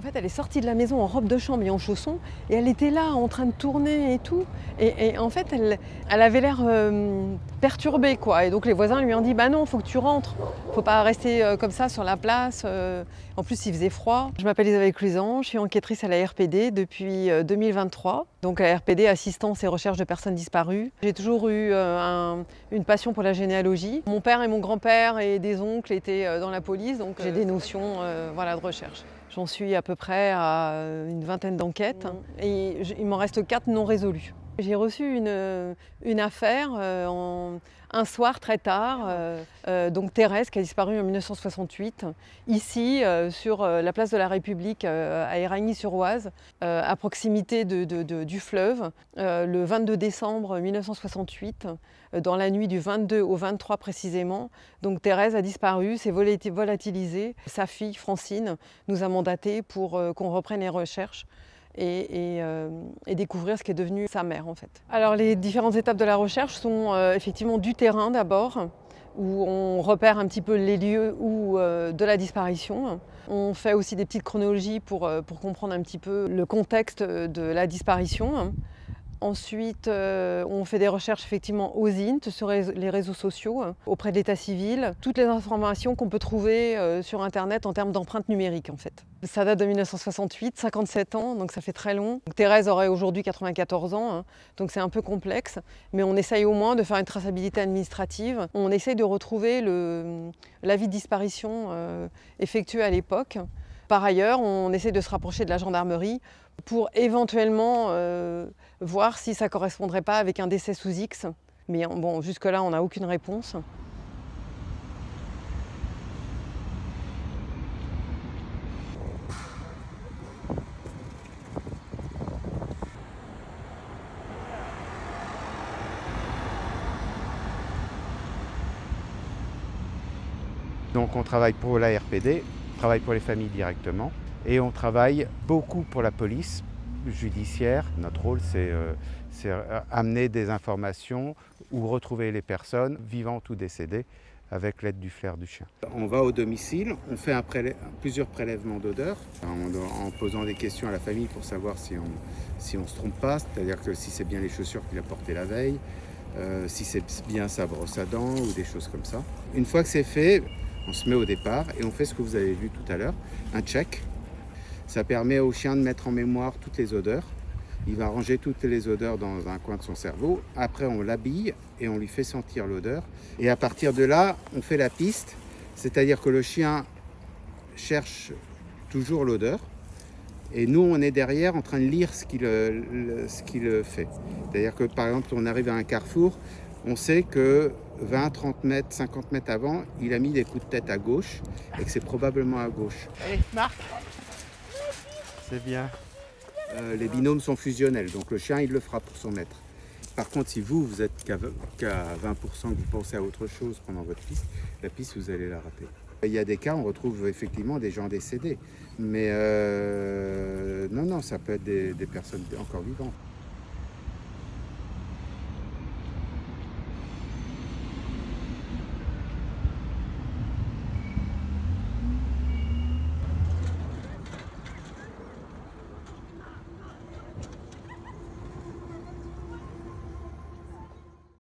fait, elle est sortie de la maison en robe de chambre et en chaussons, et elle était là en train de tourner et tout. Et en fait, elle avait l'air perturbée, quoi. Et donc les voisins lui ont dit, bah non, faut que tu rentres, faut pas rester comme ça sur la place. En plus, il faisait froid. Je m'appelle Isabelle Cluisan, je suis enquêtrice à la RPD depuis 2023. Donc à la RPD, assistance et recherche de personnes disparues. J'ai toujours eu une passion pour la généalogie. Mon père et mon grand-père et des oncles étaient dans la police, donc j'ai des notions voilà, de recherche. J'en suis à peu près à une vingtaine d'enquêtes et il m'en reste 4 non résolues. J'ai reçu une affaire un soir très tard, donc Thérèse qui a disparu en 1968, ici sur la place de la République à Éragny-sur-Oise, à proximité du fleuve, le 22 décembre 1968, dans la nuit du 22 au 23 précisément. Donc Thérèse a disparu, s'est volatilisée. Sa fille Francine nous a mandatés pour qu'on reprenne les recherches et découvrir ce qui est devenu sa mère en fait. Alors les différentes étapes de la recherche sont effectivement du terrain d'abord, où on repère un petit peu les lieux de la disparition. On fait aussi des petites chronologies pour comprendre un petit peu le contexte de la disparition. Ensuite, on fait des recherches effectivement aux INT, sur les réseaux sociaux, auprès de l'état civil, toutes les informations qu'on peut trouver sur Internet en termes d'empreintes numériques en fait. Ça date de 1968, 57 ans, donc ça fait très long. Thérèse aurait aujourd'hui 94 ans, donc c'est un peu complexe, mais on essaye au moins de faire une traçabilité administrative. On essaye de retrouver l'avis de disparition effectué à l'époque. Par ailleurs, on essaie de se rapprocher de la gendarmerie pour éventuellement voir si ça ne correspondrait pas avec un décès sous X. Mais bon, jusque-là, on n'a aucune réponse. Donc on travaille pour la RPD, on travaille pour les familles directement et on travaille beaucoup pour la police judiciaire. Notre rôle c'est amener des informations ou retrouver les personnes vivantes ou décédées avec l'aide du flair du chien. On va au domicile, on fait plusieurs prélèvements d'odeurs en posant des questions à la famille pour savoir si on ne se trompe pas, c'est-à-dire que si c'est bien les chaussures qu'il a portées la veille, si c'est bien sa brosse à dents ou des choses comme ça. Une fois que c'est fait, on se met au départ et on fait ce que vous avez vu tout à l'heure, un check. Ça permet au chien de mettre en mémoire toutes les odeurs. Il va ranger toutes les odeurs dans un coin de son cerveau. Après, on l'habille et on lui fait sentir l'odeur. Et à partir de là, on fait la piste. C'est-à-dire que le chien cherche toujours l'odeur. Et nous, on est derrière en train de lire ce qu'il fait. C'est-à-dire que, par exemple, on arrive à un carrefour, on sait que 20, 30 mètres, 50 mètres avant, il a mis des coups de tête à gauche et que c'est probablement à gauche. Allez, Marc. C'est bien. Les binômes sont fusionnels, donc le chien, il le fera pour son maître. Par contre, si vous êtes qu'à 20%, que vous pensez à autre chose pendant votre piste, la piste, vous allez la rater. Il y a des cas, on retrouve effectivement des gens décédés. Mais non, ça peut être des personnes encore vivantes.